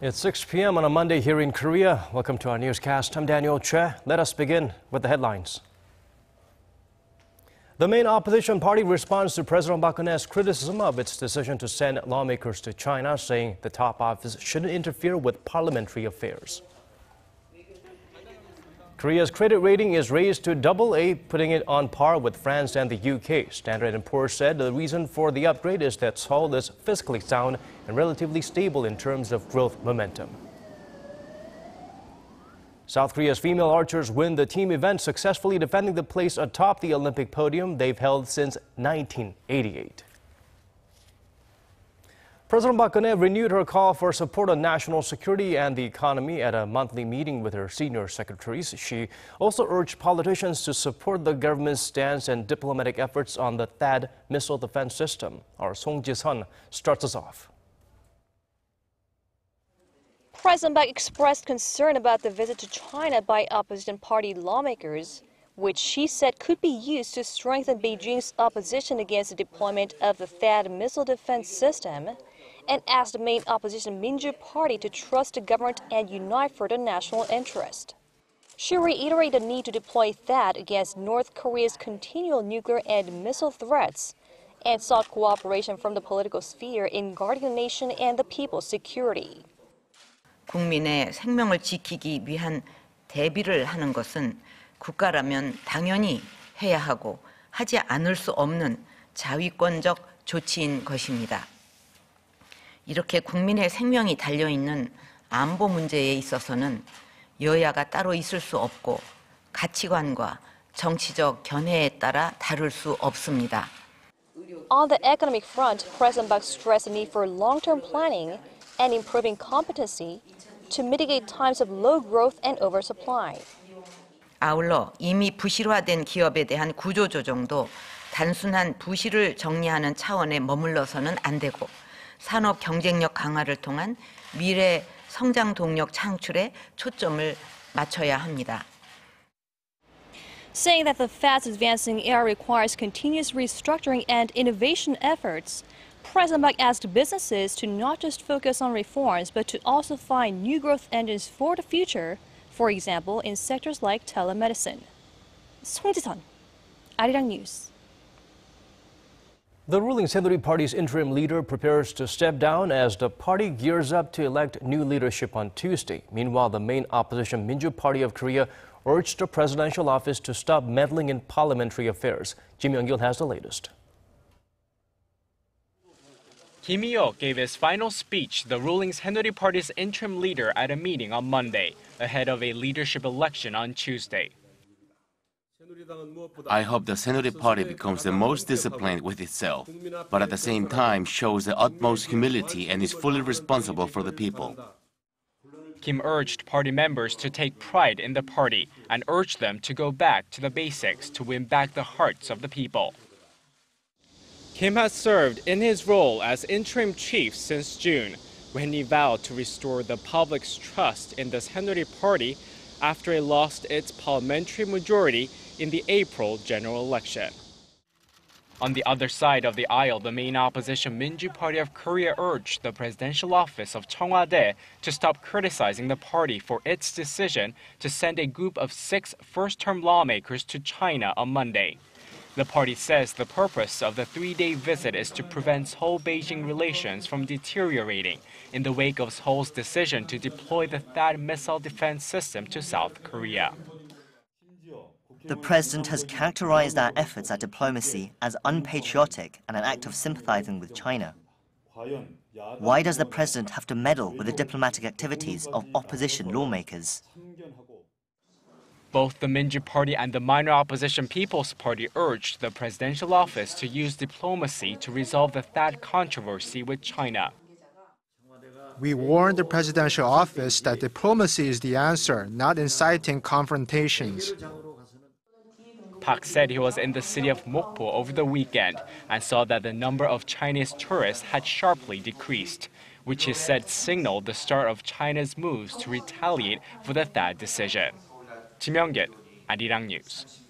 It's 6 p.m. on a Monday here in Korea. Welcome to our newscast. I'm Daniel Che. Let us begin with the headlines. The main opposition party responds to President Park Geun-hye's criticism of its decision to send lawmakers to China, saying the top office shouldn't interfere with parliamentary affairs. Korea's credit rating is raised to AA, putting it on par with France and the UK. Standard & Poor's said the reason for the upgrade is that Seoul is fiscally sound and relatively stable in terms of growth momentum. South Korea's female archers win the team event, successfully defending the place atop the Olympic podium they've held since 1988. President Park Geun-hye renewed her call for support on national security and the economy at a monthly meeting with her senior secretaries. She also urged politicians to support the government's stance and diplomatic efforts on the THAAD missile defense system. Our Song Ji-sun starts us off. President Park expressed concern about the visit to China by opposition party lawmakers, which she said could be used to strengthen Beijing's opposition against the deployment of the THAAD missile defense system, and asked the main opposition Minju Party to trust the government and unite for the national interest. She reiterated the need to deploy THAAD against North Korea's continual nuclear and missile threats, and sought cooperation from the political sphere in guarding the nation and the people's security. 국민의 생명을 지키기 위한 대비를 하는 것은 국가라면 당연히 해야 하고 하지 않을 수 없는 자위권적 조치인 것입니다. 이렇게 국민의 생명이 달려있는 안보 문제에 있어서는 여야가 따로 있을 수 없고 가치관과 정치적 견해에 따라 다를 수 없습니다. On the economic front, President Park stressed the need for long-term planning and improving competency to mitigate times of low growth and oversupply. 아울러 이미 부실화된 기업에 대한 구조조정도 단순한 부실을 정리하는 차원에 머물러서는 안 되고 산업 경쟁력 강화를 통한 미래 성장 동력 창출에 초점을 맞춰야 합니다. Saying that the fast advancing era requires continuous restructuring and innovation efforts, President Park asked businesses to not just focus on reforms, but to also find new growth engines for the future, for example, in sectors like telemedicine. Song Ji-sun, Arirang News. The ruling Saenuri Party's interim leader prepares to step down as the party gears up to elect new leadership on Tuesday. Meanwhile, the main opposition Minju Party of Korea urged the presidential office to stop meddling in parliamentary affairs. Kim Young-gil has the latest. Kim Il gave his final speech to the ruling Saenuri Party's interim leader at a meeting on Monday, ahead of a leadership election on Tuesday. I hope the Saenuri Party becomes the most disciplined with itself, but at the same time shows the utmost humility and is fully responsible for the people. Kim urged party members to take pride in the party and urged them to go back to the basics to win back the hearts of the people. Kim has served in his role as interim chief since June, when he vowed to restore the public's trust in the Saenuri Party after it lost its parliamentary majority in the April general election. On the other side of the aisle, the main opposition Minju Party of Korea urged the presidential office of Cheongwade to stop criticizing the party for its decision to send a group of 6 first-term lawmakers to China on Monday. The party says the purpose of the 3-day visit is to prevent Seoul-Beijing relations from deteriorating in the wake of Seoul's decision to deploy the THAAD missile defense system to South Korea. The president has characterized our efforts at diplomacy as unpatriotic and an act of sympathizing with China. Why does the president have to meddle with the diplomatic activities of opposition lawmakers? Both the Minju Party and the minor opposition People's Party urged the presidential office to use diplomacy to resolve the THAAD controversy with China. We warned the presidential office that diplomacy is the answer, not inciting confrontations. Park said he was in the city of Mokpo over the weekend and saw that the number of Chinese tourists had sharply decreased, which he said signaled the start of China's moves to retaliate for the THAAD decision. Kim Young-gil, Arirang News.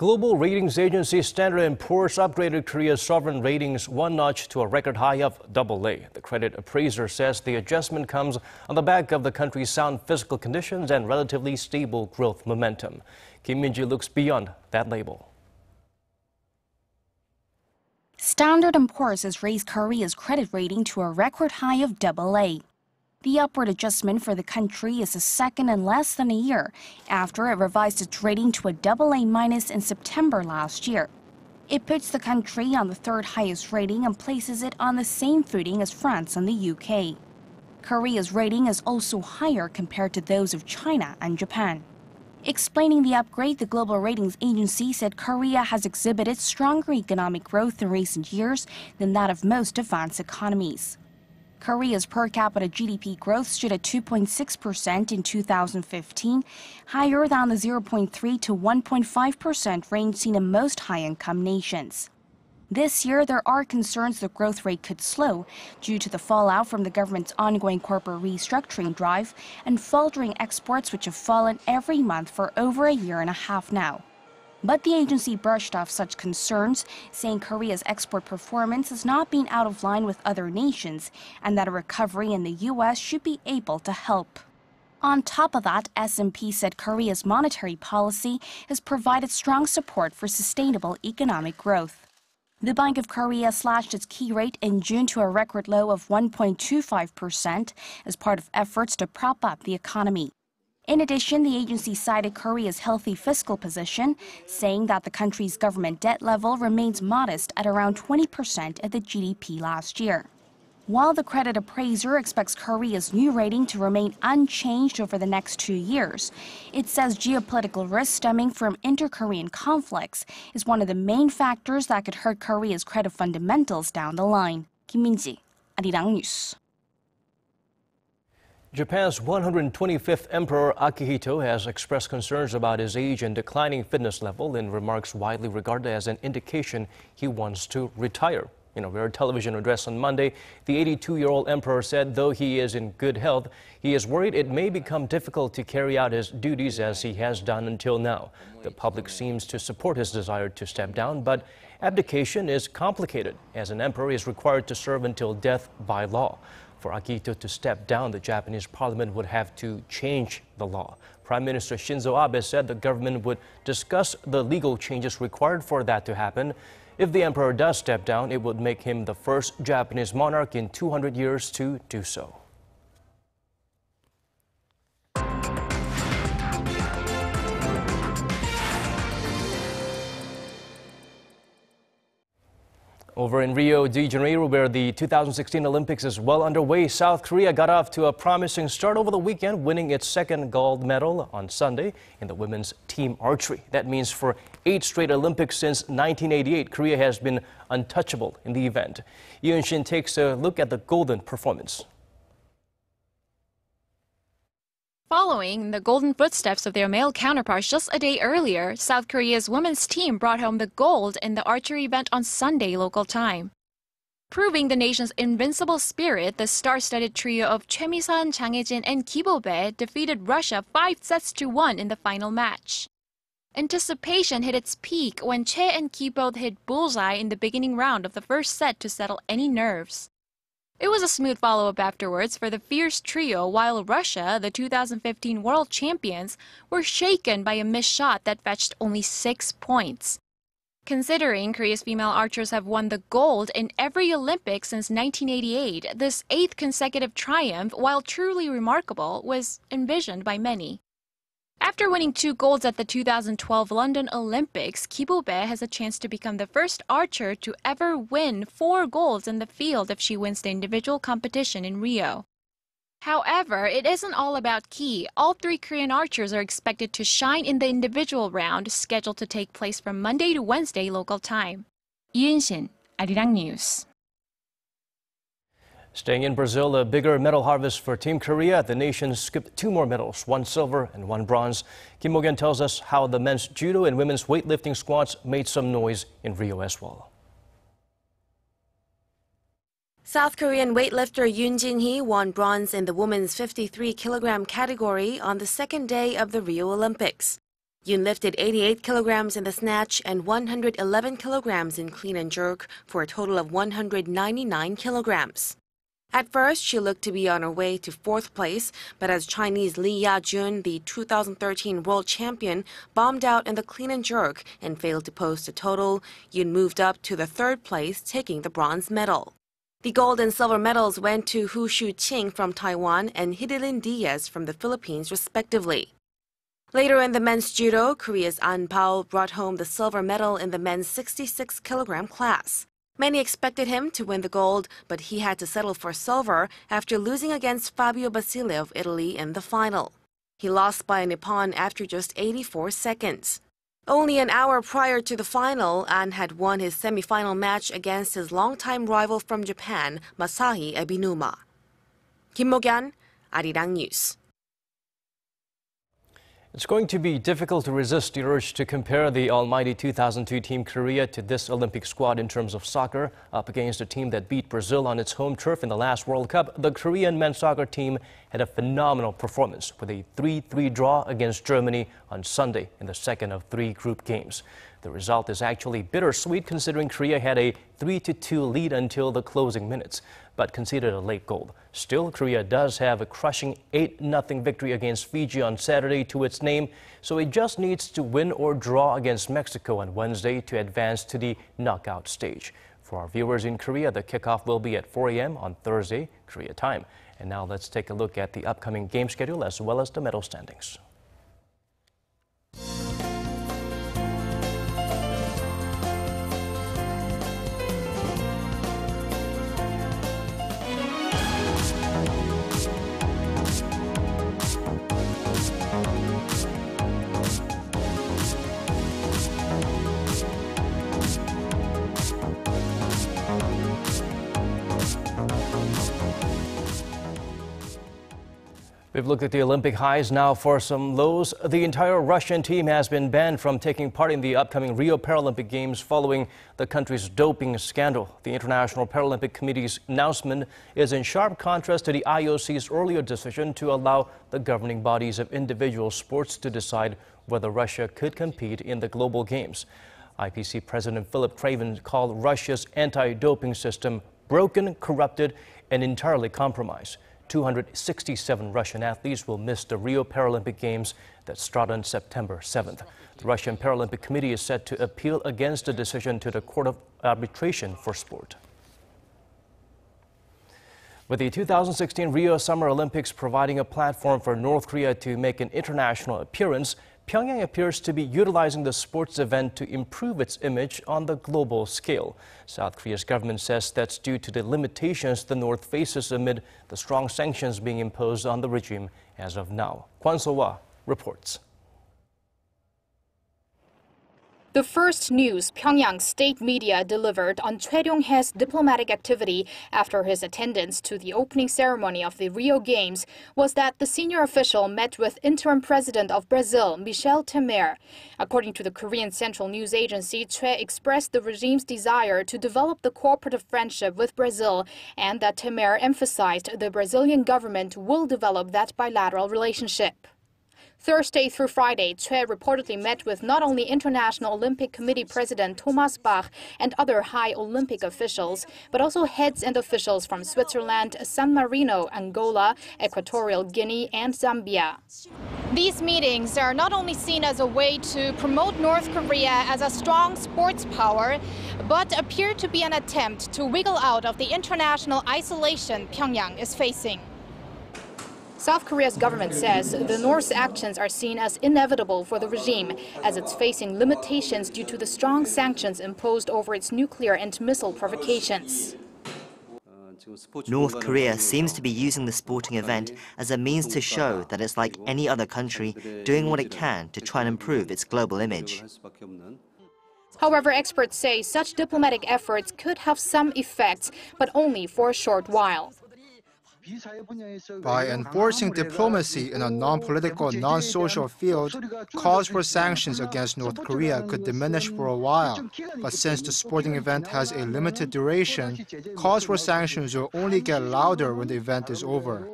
Global ratings agency Standard & Poor's upgraded Korea's sovereign ratings one notch to a record high of AA. The credit appraiser says the adjustment comes on the back of the country's sound fiscal conditions and relatively stable growth momentum. Kim Min-ji looks beyond that label. Standard & Poor's has raised Korea's credit rating to a record high of AA. The upward adjustment for the country is the second in less than a year after it revised its rating to a AA- in September last year. It puts the country on the third highest rating and places it on the same footing as France and the UK. Korea's rating is also higher compared to those of China and Japan. Explaining the upgrade, the global ratings agency said Korea has exhibited stronger economic growth in recent years than that of most advanced economies. Korea's per capita GDP growth stood at 2.6% in 2015, higher than the 0.3 to 1.5% range seen in most high-income nations. This year, there are concerns the growth rate could slow due to the fallout from the government's ongoing corporate restructuring drive and faltering exports, which have fallen every month for over a year and a half now. But the agency brushed off such concerns, saying Korea's export performance has not been out of line with other nations and that a recovery in the U.S. should be able to help. On top of that, S&P said Korea's monetary policy has provided strong support for sustainable economic growth. The Bank of Korea slashed its key rate in June to a record low of 1.25% as part of efforts to prop up the economy. In addition, the agency cited Korea's healthy fiscal position, saying that the country's government debt level remains modest at around 20% of the GDP last year. While the credit appraiser expects Korea's new rating to remain unchanged over the next 2 years, it says geopolitical risk stemming from inter-Korean conflicts is one of the main factors that could hurt Korea's credit fundamentals down the line. Kim Min-ji, Arirang News. Japan's 125th Emperor Akihito has expressed concerns about his age and declining fitness level in remarks widely regarded as an indication he wants to retire. In a rare television address on Monday, the 82-year-old emperor said though he is in good health, he is worried it may become difficult to carry out his duties as he has done until now. The public seems to support his desire to step down, but abdication is complicated, as an emperor is required to serve until death by law. For Akihito to step down, the Japanese parliament would have to change the law. Prime Minister Shinzo Abe said the government would discuss the legal changes required for that to happen. If the emperor does step down, it would make him the first Japanese monarch in 200 years to do so. Over in Rio de Janeiro, where the 2016 Olympics is well underway, South Korea got off to a promising start over the weekend, winning its second gold medal on Sunday in the women's team archery. That means for 8 straight Olympics since 1988, Korea has been untouchable in the event. Yoon-shin takes a look at the golden performance. Following the golden footsteps of their male counterparts just a day earlier, South Korea's women's team brought home the gold in the archery event on Sunday local time. Proving the nation's invincible spirit, the star-studded trio of Choi Mi-sun, Jang Hae-jin, and Ki Bo-bae defeated Russia 5-1 in the final match. Anticipation hit its peak when Che and Ki both hit bullseye in the beginning round of the first set to settle any nerves. It was a smooth follow-up afterwards for the fierce trio, while Russia, the 2015 world champions, were shaken by a missed shot that fetched only 6 points. Considering Korea's female archers have won the gold in every Olympics since 1988, this 8th consecutive triumph, while truly remarkable, was envisioned by many. After winning 2 golds at the 2012 London Olympics, Ki Bo-bae has a chance to become the first archer to ever win 4 golds in the field if she wins the individual competition in Rio. However, it isn't all about Ki. All 3 Korean archers are expected to shine in the individual round, scheduled to take place from Monday to Wednesday local time. Yoon-shin, Arirang News. Staying in Brazil, a bigger medal harvest for Team Korea. The nation skipped 2 more medals, 1 silver and 1 bronze. Kim Mo-gyun tells us how the men's judo and women's weightlifting squads made some noise in Rio as well. South Korean weightlifter Yoon Jin-hee won bronze in the women's 53-kilogram category on the second day of the Rio Olympics. Yoon lifted 88 kilograms in the snatch and 111 kilograms in clean and jerk for a total of 199 kilograms. At first, she looked to be on her way to fourth place, but as Chinese Lee Ya-jun, the 2013 world champion, bombed out in the clean and jerk and failed to post a total, Yoon moved up to the third place, taking the bronze medal. The gold and silver medals went to Hu Shu-ching from Taiwan and Hidilyn Diaz from the Philippines, respectively. Later in the men's judo, Korea's An Pao brought home the silver medal in the men's 66-kilogram class. Many expected him to win the gold, but he had to settle for silver after losing against Fabio Basile of Italy in the final. He lost by a Nippon after just 84 seconds. Only an hour prior to the final, An had won his semi-final match against his longtime rival from Japan, Masahi Ebinuma. Kim Mo-gyan, Arirang News. It's going to be difficult to resist the urge to compare the almighty 2002 Team Korea to this Olympic squad in terms of soccer. Up against a team that beat Brazil on its home turf in the last World Cup, the Korean men's soccer team had a phenomenal performance with a 3-3 draw against Germany on Sunday in the second of 3 group games. The result is actually bittersweet considering Korea had a 3-2 lead until the closing minutes, but conceded a late goal. Still, Korea does have a crushing 8-0 victory against Fiji on Saturday to its name, so it just needs to win or draw against Mexico on Wednesday to advance to the knockout stage. For our viewers in Korea, the kickoff will be at 4 a.m. on Thursday, Korea time. And now let's take a look at the upcoming game schedule as well as the medal standings. We've looked at the Olympic highs. Now for some lows. The entire Russian team has been banned from taking part in the upcoming Rio Paralympic Games following the country's doping scandal. The International Paralympic Committee's announcement is in sharp contrast to the IOC's earlier decision to allow the governing bodies of individual sports to decide whether Russia could compete in the global games. IPC President Philip Craven called Russia's anti-doping system broken, corrupted, and entirely compromised. 267 Russian athletes will miss the Rio Paralympic Games that start on September 7th. The Russian Paralympic Committee is set to appeal against the decision to the Court of Arbitration for Sport. With the 2016 Rio Summer Olympics providing a platform for North Korea to make an international appearance, Pyongyang appears to be utilizing the sports event to improve its image on the global scale. South Korea's government says that's due to the limitations the North faces amid the strong sanctions being imposed on the regime as of now. Kwon So-hwa reports. The first news Pyongyang state media delivered on Choi Ryong-hae's diplomatic activity after his attendance to the opening ceremony of the Rio Games was that the senior official met with interim president of Brazil, Michel Temer. According to the Korean Central News Agency, Choi expressed the regime's desire to develop the cooperative friendship with Brazil and that Temer emphasized the Brazilian government will develop that bilateral relationship. Thursday through Friday, Choi reportedly met with not only International Olympic Committee President Thomas Bach and other high Olympic officials, but also heads and officials from Switzerland, San Marino, Angola, Equatorial Guinea, and Zambia. These meetings are not only seen as a way to promote North Korea as a strong sports power, but appear to be an attempt to wiggle out of the international isolation Pyongyang is facing. South Korea's government says the North's actions are seen as inevitable for the regime, as it's facing limitations due to the strong sanctions imposed over its nuclear and missile provocations. North Korea seems to be using the sporting event as a means to show that it's like any other country, doing what it can to try and improve its global image. However, experts say such diplomatic efforts could have some effects, but only for a short while. By enforcing diplomacy in a non-political, non-social field, calls for sanctions against North Korea could diminish for a while. But since the sporting event has a limited duration, calls for sanctions will only get louder when the event is over.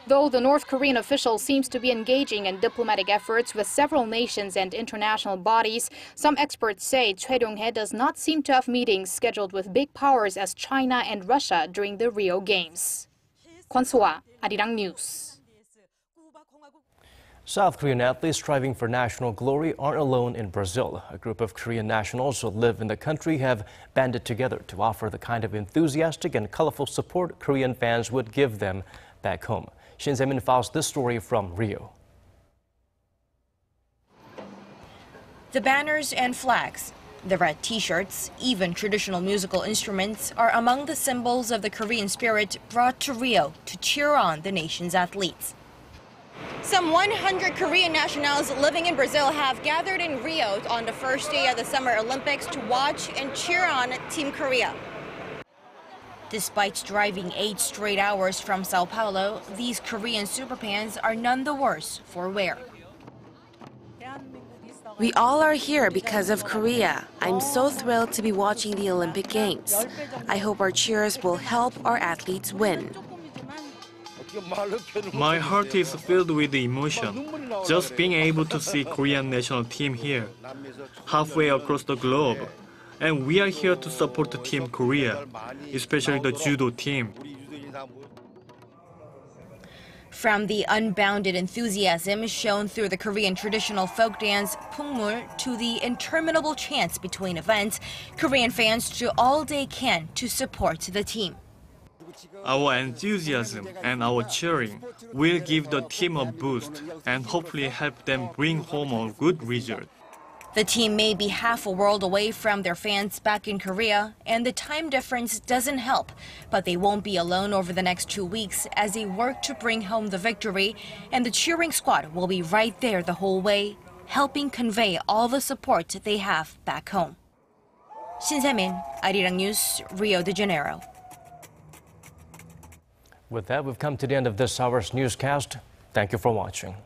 Though the North Korean official seems to be engaging in diplomatic efforts with several nations and international bodies, some experts say Choi Dong-hae does not seem to have meetings scheduled with big powers as China and Russia during the Rio Games. Kwon So-ah, Arirang News. South Korean athletes striving for national glory aren't alone in Brazil. A group of Korean nationals who live in the country have banded together to offer the kind of enthusiastic and colorful support Korean fans would give them back home. Shin Se-min files this story from Rio. The banners and flags, the red t-shirts, even traditional musical instruments are among the symbols of the Korean spirit brought to Rio to cheer on the nation's athletes. Some 100 Korean nationals living in Brazil have gathered in Rio on the first day of the Summer Olympics to watch and cheer on Team Korea. Despite driving 8 straight hours from Sao Paulo, these Korean superfans are none the worse for wear. We all are here because of Korea. I'm so thrilled to be watching the Olympic Games. I hope our cheers will help our athletes win. My heart is filled with emotion, just being able to see Korean national team here, halfway across the globe. And we are here to support the Team Korea, especially the Judo team. From the unbounded enthusiasm shown through the Korean traditional folk dance Pungmul to the interminable chants between events, Korean fans do all they can to support the team. Our enthusiasm and our cheering will give the team a boost and hopefully help them bring home a good result. The team may be half a world away from their fans back in Korea, and the time difference doesn't help. But they won't be alone over the next 2 weeks as they work to bring home the victory, and the cheering squad will be right there the whole way, helping convey all the support they have back home. Shin Se-min, Arirang News, Rio de Janeiro. With that, we've come to the end of this hour's newscast. Thank you for watching.